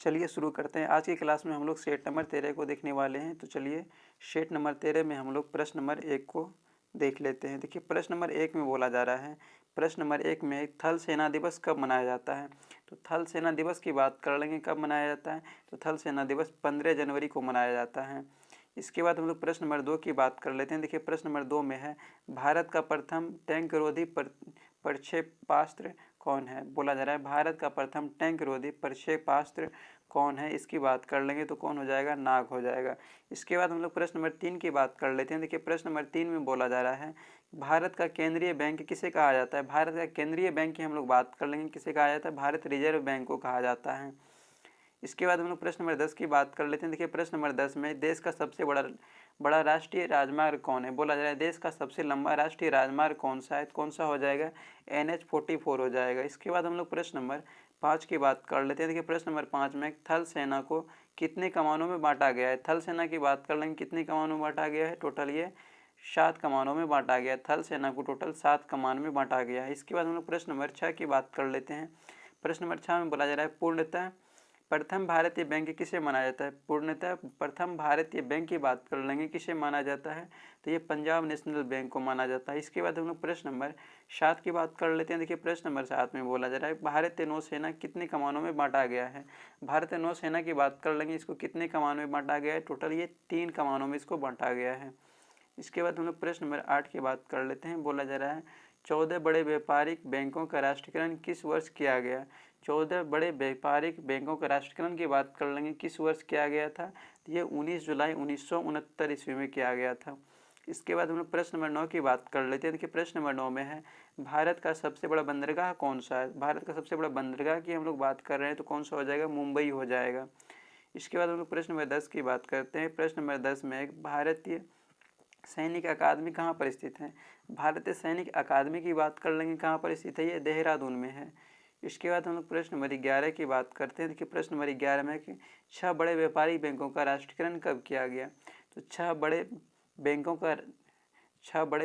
चलिए शुरू करते हैं। आज की क्लास में हम लोग सेट नंबर 13 को देखने वाले हैं। तो चलिए सेट नंबर 13 में हम लोग प्रश्न नंबर 1 को देख लेते हैं। देखिए प्रश्न नंबर 1 में बोला जा रहा है, प्रश्न नंबर 1 में थल सेना दिवस कब मनाया जाता है। तो थल सेना दिवस की बात कर लेंगे, कब मनाया जाता है। तो थल सेना दिवस 15 जनवरी को मनाया जाता है। इसके बाद हम लोग प्रश्न नंबर 2 की बात कर लेते हैं। देखिए प्रश्न नंबर 2 में है, भारत का प्रथम टैंक रोधी प्रक्षेपास्त्र कौन है। बोला जा रहा है भारत का प्रथम टैंक रोधी प्रक्षेपास्त्र कौन है। इसकी बात कर लेंगे तो कौन हो जाएगा, नाग हो जाएगा। इसके बाद हम लोग प्रश्न नंबर 3 की बात कर लेते हैं। देखिए प्रश्न नंबर 3 में बोला जा रहा है, भारत का केंद्रीय बैंक किसे कहा जाता है। भारत का केंद्रीय बैंक की हम लोग बात कर लेंगे, किसे कहा जाता है, भारत रिजर्व बैंक को कहा जाता है। इसके बाद हम लोग प्रश्न नंबर 10 की बात कर लेते हैं। देखिए प्रश्न नंबर 10 में देश का सबसे बड़ा राष्ट्रीय राजमार्ग कौन है। बोला जा रहा है देश का सबसे लंबा राष्ट्रीय राजमार्ग कौन सा है। कौन सा हो जाएगा, NH-44 हो जाएगा। इसके बाद हम लोग प्रश्न नंबर 5 की बात कर लेते हैं। देखिए प्रश्न नंबर 5 में थल सेना को कितने कमानों में बांटा गया है। थल सेना की बात कर लेंगे, कितने कमानों में बांटा गया है। टोटल ये 7 कमानों में बांटा गया है। थल सेना को टोटल 7 कमान में बांटा गया है। इसके बाद हम लोग प्रश्न नंबर 6 की बात कर लेते हैं। प्रश्न नंबर 6 में बोला जा रहा है, पूर्णतः प्रथम भारतीय बैंक किसे माना जाता है। पूर्णतः प्रथम भारतीय बैंक की बात कर लेंगे, किसे माना जाता है। तो ये पंजाब नेशनल बैंक को माना जाता है। इसके बाद हम लोग प्रश्न नंबर 7 की बात कर लेते हैं। देखिए प्रश्न नंबर 7 में बोला जा रहा है, भारतीय नौसेना कितने कमानों में बांटा गया है। भारतीय नौसेना की बात कर लेंगे, इसको कितने कमानों में बांटा गया है। टोटल ये 3 कमानों में इसको बांटा गया है। इसके बाद हम लोग प्रश्न नंबर 8 की बात कर लेते हैं। बोला जा रहा है, 14 बड़े व्यापारिक बैंकों का राष्ट्रीयकरण किस वर्ष किया गया। 14 बड़े व्यापारिक बैंकों का राष्ट्रीयकरण की बात कर लेंगे, किस वर्ष किया गया था। तो ये 19 जुलाई 1969 ईस्वी में किया गया था। इसके बाद हम लोग प्रश्न नंबर 9 की बात कर लेते हैं। देखिए प्रश्न नंबर 9 में है, भारत का सबसे बड़ा बंदरगाह कौन सा है। भारत का सबसे बड़ा बंदरगाह की हम लोग बात कर रहे हैं तो कौन सा हो जाएगा, मुंबई हो जाएगा। इसके बाद हम लोग प्रश्न नंबर 10 की बात करते हैं। प्रश्न नंबर 10 में एक भारतीय सैनिक अकादमी कहाँ पर स्थित है। भारतीय सैनिक अकादमी की बात कर लेंगे, कहाँ पर स्थित है, ये देहरादून में है। इसके बाद हम लोग प्रश्न नंबर 11 की बात करते हैं। देखिए प्रश्न नंबर 11 में कि 6 बड़े व्यापारिक बैंकों का राष्ट्रीयकरण कब किया गया। तो 6 बड़े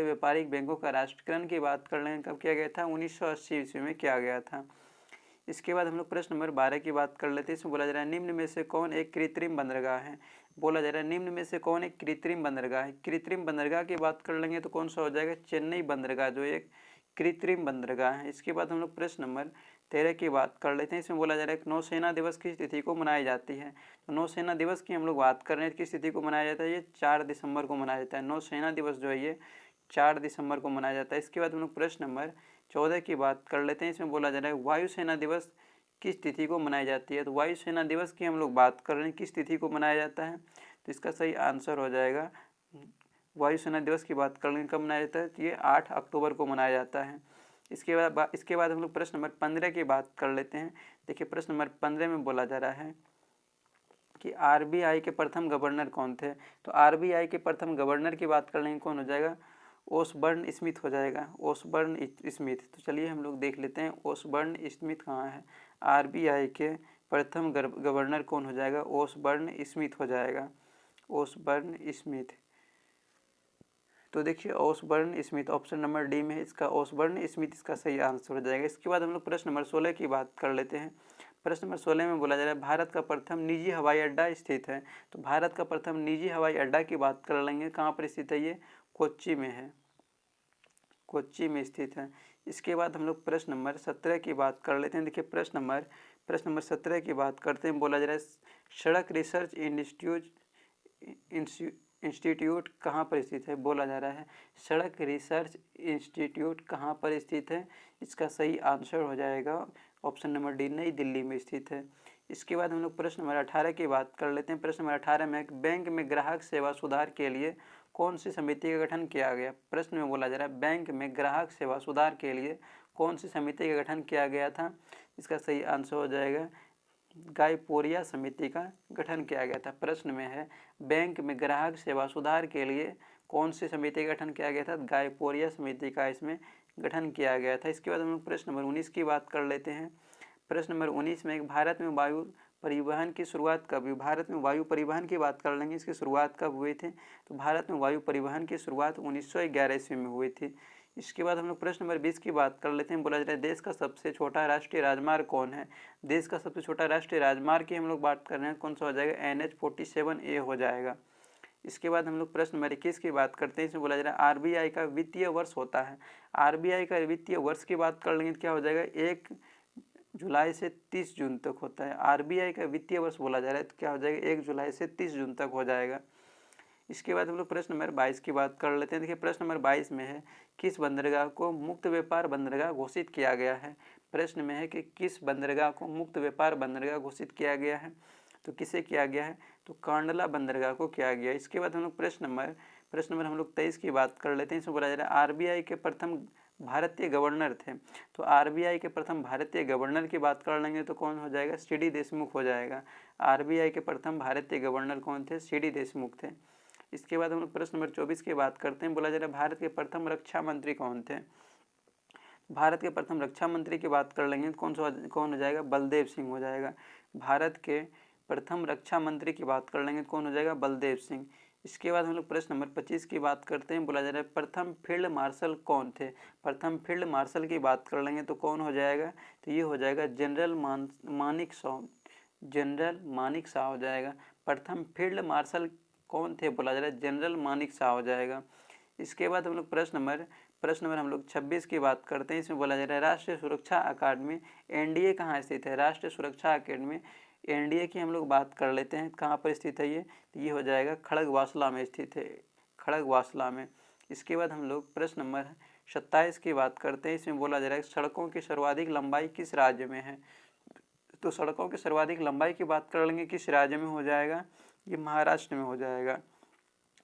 व्यापारिक बैंकों का राष्ट्रीयकरण की बात कर लेंगे, कब किया गया था, 1980 ईस्वी में किया गया था। इसके बाद हम लोग प्रश्न नंबर 12 की बात कर लेते हैं। इसमें बोला जा रहा है, निम्न में से कौन एक कृत्रिम बंदरगाह है। बोला जा रहा है निम्न में से कौन एक कृत्रिम बंदरगाह है। कृत्रिम बंदरगाह की बात कर लेंगे तो कौन सा हो जाएगा, चेन्नई बंदरगाह जो एक कृत्रिम बंदरगाह है। इसके बाद हम लोग प्रश्न नंबर 13 की बात कर लेते हैं। इसमें बोला जा रहा है नौसेना दिवस किस तिथि को मनाई जाती है। तो नौसेना दिवस की हम लोग बात कर रहे हैं, किस तिथि को मनाया जाता है, ये 4 दिसंबर को मनाया जाता है। नौसेना दिवस जो है ये 4 दिसंबर को मनाया जाता है। इसके बाद हम लोग प्रश्न नंबर 14 की बात कर लेते हैं। इसमें बोला जा रहा है वायुसेना दिवस किस तिथि को मनाई जाती है। तो वायुसेना दिवस की हम लोग बात कर रहे हैं, किस तिथि को मनाया जाता है। तो इसका सही आंसर हो जाएगा, वायुसेना दिवस की बात कर लेंगे, कब मनाया जाता है, तो ये 8 अक्टूबर को मनाया जाता है। इसके बाद हम लोग प्रश्न नंबर 15 की बात कर लेते हैं। देखिए प्रश्न नंबर 15 में बोला जा रहा है कि RBI के प्रथम गवर्नर कौन थे। तो RBI के प्रथम गवर्नर की बात कर लेंगे, कौन हो जाएगा, ओसबर्न स्मिथ हो जाएगा, ओसबर्न स्मिथ। तो चलिए हम लोग देख लेते हैं ओसबर्न स्मिथ कहाँ है। RBI के प्रथम गवर्नर कौन हो जाएगा, ओसबर्न स्मिथ हो जाएगा, ओसबर्न स्मिथ। तो देखिए ओसबर्न स्मिथ ऑप्शन नंबर डी में है इसका, ओसबर्न स्मिथ इसका सही आंसर हो जाएगा। इसके बाद हम लोग प्रश्न नंबर 16 की बात कर लेते हैं। प्रश्न नंबर 16 में बोला जा रहा है, भारत का प्रथम निजी हवाई अड्डा स्थित है। तो भारत का प्रथम निजी हवाई अड्डा की बात कर लेंगे, कहाँ पर स्थित है, ये कोच्चि में है, कोच्चि में स्थित है। इसके बाद हम लोग प्रश्न नंबर 17 की बात कर लेते हैं। देखिए प्रश्न नंबर 17 की बात करते हैं। बोला जा रहा है सड़क रिसर्च इंस्टीट्यूट कहाँ पर स्थित है। बोला जा रहा है सड़क रिसर्च इंस्टीट्यूट कहाँ पर स्थित है। इसका सही आंसर हो जाएगा ऑप्शन नंबर डी, नई दिल्ली में स्थित है। इसके बाद हम लोग प्रश्न नंबर 18 की बात कर लेते हैं। प्रश्न नंबर 18 में बैंक में ग्राहक सेवा सुधार के लिए कौन सी समिति का गठन किया गया। प्रश्न में बोला जा रहा है बैंक में ग्राहक सेवा सुधार के लिए कौन सी समिति का गठन किया गया था। इसका सही आंसर हो जाएगा गायपोरिया समिति का गठन किया गया था। प्रश्न में है बैंक में ग्राहक सेवा सुधार के लिए कौन सी समिति का गठन किया गया था, गायपोरिया समिति का इसमें गठन किया गया था। इसके बाद हम लोग प्रश्न नंबर 19 की बात कर लेते हैं। प्रश्न नंबर 19 में भारत में वायु परिवहन की शुरुआत कब हुई। भारत में वायु परिवहन की बात कर लेंगे, इसकी शुरुआत कब हुई थी। तो भारत में वायु परिवहन की शुरुआत 1911 ईस्वी में हुई थी। इसके बाद हम लोग प्रश्न नंबर 20 की बात कर लेते हैं। बोला जा रहा है देश का सबसे छोटा राष्ट्रीय राजमार्ग कौन है। देश का सबसे छोटा राष्ट्रीय राजमार्ग की हम लोग बात कर रहे हैं, कौन सा हो जाएगा, NH-47A हो जाएगा। इसके बाद हम लोग प्रश्न नंबर 21 की बात करते हैं। इसमें बोला जा रहा है आरबीआई का वित्तीय वर्ष होता है। आरबीआई का वित्तीय वर्ष की बात कर लेंगे तो क्या हो जाएगा, 1 जुलाई से 30 जून तक होता है। आरबीआई का वित्तीय वर्ष बोला जा रहा है तो क्या हो जाएगा, 1 जुलाई से 30 जून तक हो जाएगा। इसके बाद हम लोग प्रश्न नंबर 22 की बात कर लेते हैं। देखिए प्रश्न नंबर 22 में है किस बंदरगाह को मुक्त व्यापार बंदरगाह घोषित किया गया है। प्रश्न में है कि किस बंदरगाह को मुक्त व्यापार बंदरगाह घोषित किया गया है, तो किसे किया गया है, तो कांडला बंदरगाह को किया गया। इसके बाद हम लोग प्रश्न नंबर हम लोग 23 की बात कर लेते हैं। इसमें बोला जा रहा है आरबीआई के प्रथम भारतीय गवर्नर थे। तो आरबीआई के प्रथम भारतीय गवर्नर की बात कर लेंगे तो कौन हो जाएगा, सीडी देशमुख हो जाएगा। आरबीआई के प्रथम भारतीय गवर्नर कौन थे, सीडी देशमुख थे। इसके बाद हम लोग प्रश्न नंबर 24 की बात करते हैं। बोला जा रहा है भारत के प्रथम रक्षा मंत्री कौन थे। भारत के प्रथम रक्षा मंत्री की बात कर लेंगे तो कौन हो जाएगा, बलदेव सिंह हो जाएगा। भारत के प्रथम रक्षा मंत्री की बात कर लेंगे तो कौन हो जाएगा, बलदेव सिंह। इसके बाद हम लोग प्रश्न नंबर 25 की बात करते हैं। बोला जा रहा है प्रथम फील्ड मार्शल कौन थे। प्रथम फील्ड मार्शल की बात कर लेंगे तो कौन हो जाएगा, तो ये हो जाएगा जनरल मानिक शॉ। जनरल मानिक शाह हो जाएगा। प्रथम फील्ड मार्शल कौन थे, बोला जा रहा है जनरल मानिक शाह हो जाएगा। इसके बाद हम लोग प्रश्न नंबर हम लोग 26 की बात करते हैं। इसमें बोला जा रहा है राष्ट्रीय सुरक्षा अकादमी एनडीए कहाँ स्थित है। राष्ट्रीय सुरक्षा अकादमी एनडीए की हम लोग बात कर लेते हैं, कहाँ पर स्थित है ये, तो ये हो जाएगा खड़गवासला में स्थित है, खड़गवासला में। इसके बाद हम लोग प्रश्न नंबर 27 की बात करते हैं। इसमें बोला जा रहा है सड़कों की सर्वाधिक लंबाई किस राज्य में है। तो सड़कों की सर्वाधिक लंबाई की बात कर लेंगे किस राज्य में हो जाएगा, ये महाराष्ट्र में हो जाएगा।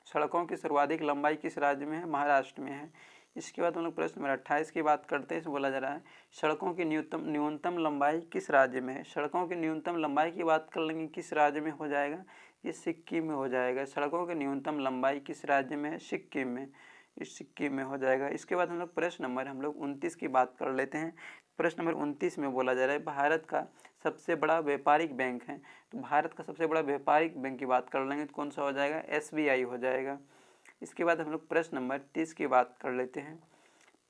सड़कों की सर्वाधिक लंबाई किस राज्य में है, महाराष्ट्र में है। इसके बाद हम लोग प्रश्न नंबर 28 की बात करते हैं। इसमें बोला जा रहा है सड़कों की न्यूनतम लंबाई किस राज्य में है। सड़कों की न्यूनतम लंबाई की बात कर लेंगे किस राज्य में हो जाएगा, ये सिक्किम में हो जाएगा। सड़कों की न्यूनतम लंबाई किस राज्य में है, सिक्किम में, इस सिक्किम में हो जाएगा। इसके बाद हम लोग प्रश्न नंबर 29 की बात कर लेते हैं। प्रश्न नंबर 29 में बोला जा रहा है भारत का सबसे बड़ा व्यापारिक बैंक है। तो भारत का सबसे बड़ा व्यापारिक बैंक की बात कर लेंगे तो कौन सा हो जाएगा, एसबीआई हो जाएगा। इसके बाद हम लोग प्रश्न नंबर 30 की बात कर लेते हैं।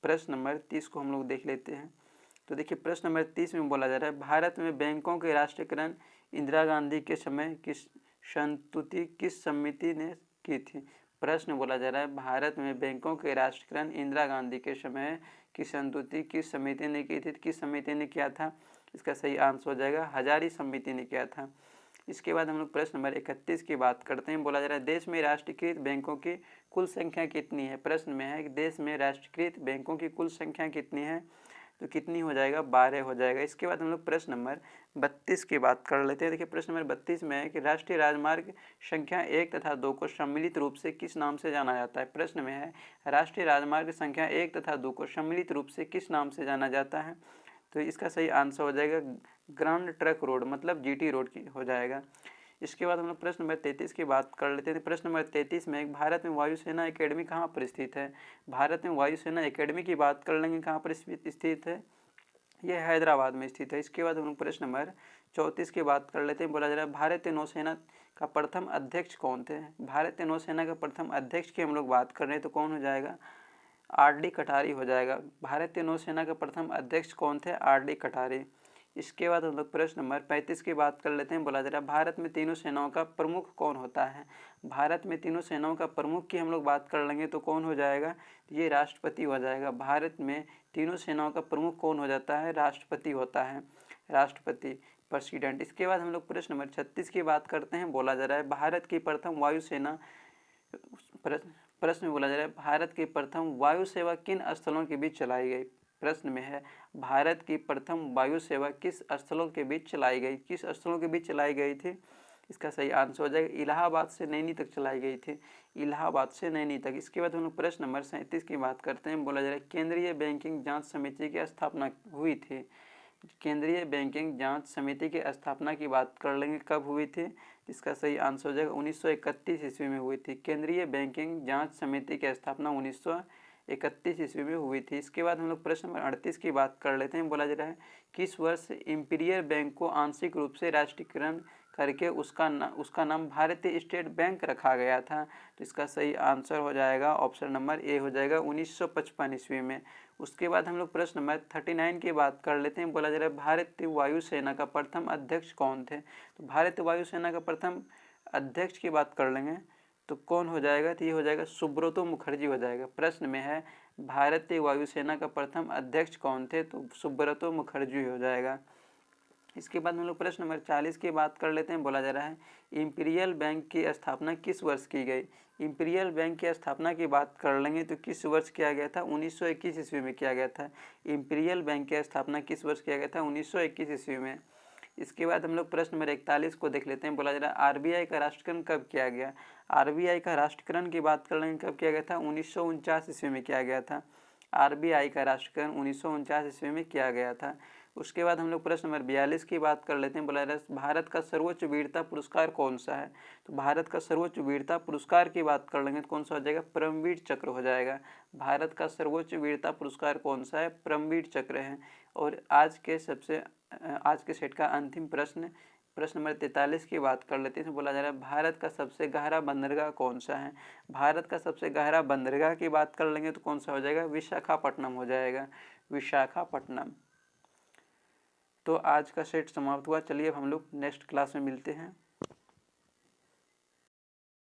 प्रश्न नंबर 30 को हम लोग देख लेते हैं। तो देखिए प्रश्न नंबर 30 में बोला जा रहा है भारत में बैंकों के राष्ट्रीयकरण इंदिरा गांधी के समय किस संस्तुति किस समिति ने की थी। प्रश्न बोला जा रहा है भारत में बैंकों के राष्ट्रीयकरण इंदिरा गांधी के समय की संस्तुति किस समिति ने की थी। किस समिति ने किया था, इसका सही आंसर हो जाएगा हजारी समिति ने किया था। इसके बाद हम लोग प्रश्न नंबर 31 की बात करते हैं। बोला जा रहा है देश में राष्ट्रीयकृत बैंकों की कुल संख्या कितनी है। प्रश्न में है कि देश में राष्ट्रीयकृत बैंकों की कुल संख्या कितनी है, तो कितनी हो जाएगा, 12 हो जाएगा। इसके बाद हम लोग प्रश्न नंबर 32 की बात कर लेते हैं। देखिए प्रश्न नंबर 32 में है कि राष्ट्रीय राजमार्ग संख्या 1 तथा 2 को सम्मिलित रूप से किस नाम से जाना जाता है। प्रश्न में है राष्ट्रीय राजमार्ग संख्या 1 तथा 2 को सम्मिलित रूप से किस नाम से जाना जाता है, तो इसका सही आंसर हो जाएगा ग्रांड ट्रक रोड, मतलब जीटी रोड की हो जाएगा। इसके बाद हम लोग प्रश्न नंबर 33 की बात कर लेते हैं। प्रश्न नंबर 33 में भारत में वायुसेना एकेडमी कहाँ पर स्थित है। भारत में वायुसेना एकेडमी की बात कर लेंगे कहाँ पर स्थित है, यह हैदराबाद में स्थित है। इसके बाद हम लोग प्रश्न नंबर 34 की बात कर लेते हैं। बोला जा रहा है भारतीय नौसेना का प्रथम अध्यक्ष कौन थे। भारतीय नौसेना का प्रथम अध्यक्ष की हम लोग बात कर रहे हैं तो कौन हो जाएगा, आर.डी. कटारी हो जाएगा। भारतीय नौसेना का प्रथम अध्यक्ष कौन थे, आर.डी. कटारी। इसके बाद हम लोग प्रश्न नंबर 35 की बात कर लेते हैं। बोला जा रहा है भारत में तीनों सेनाओं का प्रमुख कौन होता है। भारत में तीनों सेनाओं का प्रमुख की हम लोग बात कर लेंगे तो कौन हो जाएगा, ये राष्ट्रपति हो जाएगा। भारत में तीनों सेनाओं का प्रमुख कौन हो जाता है, राष्ट्रपति होता है, राष्ट्रपति, प्रेसिडेंट। इसके बाद हम लोग प्रश्न नंबर 36 की बात करते हैं। बोला जा रहा है भारत की प्रथम वायुसेना प्रश्न में बोला जा रहा है भारत की प्रथम वायु सेवा किन स्थलों के बीच चलाई गई। प्रश्न में है भारत की प्रथम वायु सेवा किस स्थलों के बीच चलाई गई, किस स्थलों के बीच चलाई गई थी, इसका सही आंसर हो जाएगा इलाहाबाद से नैनी तक चलाई गई थी, इलाहाबाद से नैनी तक। इसके बाद हम लोग प्रश्न नंबर 37 की बात करते हैं। बोला जा रहा है केंद्रीय बैंकिंग जांच समिति की स्थापना हुई थी। केंद्रीय बैंकिंग जांच समिति की स्थापना की बात कर लेंगे कब हुई थी, इसका सही आंसर हो जाएगा 1931 ईस्वी में हुई थी। केंद्रीय बैंकिंग जांच समिति की स्थापना 1931 ईस्वी में हुई थी। इसके बाद हम लोग प्रश्न नंबर 38 की बात कर लेते हैं। बोला जा रहा है किस वर्ष इंपीरियल बैंक को आंशिक रूप से राष्ट्रीयकरण करके उसका नाम भारतीय स्टेट बैंक रखा गया था। तो इसका सही आंसर हो जाएगा ऑप्शन नंबर ए हो जाएगा 1955 ईस्वी में। उसके बाद हम लोग प्रश्न नंबर 39 की बात कर लेते हैं। बोला जा रहा है भारतीय वायुसेना का प्रथम अध्यक्ष कौन थे। तो भारतीय वायुसेना का प्रथम अध्यक्ष की बात कर लेंगे तो कौन हो जाएगा, तो ये हो जाएगा सुब्रतो मुखर्जी हो जाएगा। प्रश्न में है भारतीय वायुसेना का प्रथम अध्यक्ष कौन थे, तो सुब्रतो मुखर्जी हो जाएगा। इसके बाद हम लोग प्रश्न नंबर 40 की बात कर लेते हैं। बोला जा रहा है इंपीरियल बैंक की स्थापना किस वर्ष की गई। इंपीरियल बैंक की स्थापना की बात कर लेंगे तो किस वर्ष किया गया था, 1921 ईस्वी में किया गया था। इंपीरियल बैंक की स्थापना किस वर्ष किया गया था, 1921 ईस्वी में। इसके बाद हम लोग प्रश्न नंबर 41 को देख लेते हैं। बोला जा रहा है आरबीआई का राष्ट्रीयकरण कब किया गया। आरबीआई का राष्ट्रीयकरण की बात कर लेंगे कब किया गया था, 1949 ईस्वी में किया गया था। आरबीआई का राष्ट्रीयकरण 1949 ईस्वी में किया गया था। उसके बाद हम लोग प्रश्न नंबर 42 की बात कर लेते हैं। बोला जा रहा है भारत का सर्वोच्च वीरता पुरस्कार कौन सा है। तो भारत का सर्वोच्च वीरता पुरस्कार की बात कर लेंगे तो कौन सा हो जाएगा, परमवीर चक्र हो जाएगा। भारत का सर्वोच्च वीरता पुरस्कार कौन सा है, परमवीर चक्र है। और आज के सेट का अंतिम प्रश्न नंबर 43 की बात कर लेते हैं। बोला जा रहा है भारत का सबसे गहरा बंदरगाह कौन सा है। भारत का सबसे गहरा बंदरगाह की बात कर लेंगे तो कौन सा हो जाएगा, विशाखापट्टनम हो जाएगा, विशाखापट्टनम। तो आज का सेट समाप्त हुआ। चलिए अब हम लोग नेक्स्ट क्लास में मिलते हैं।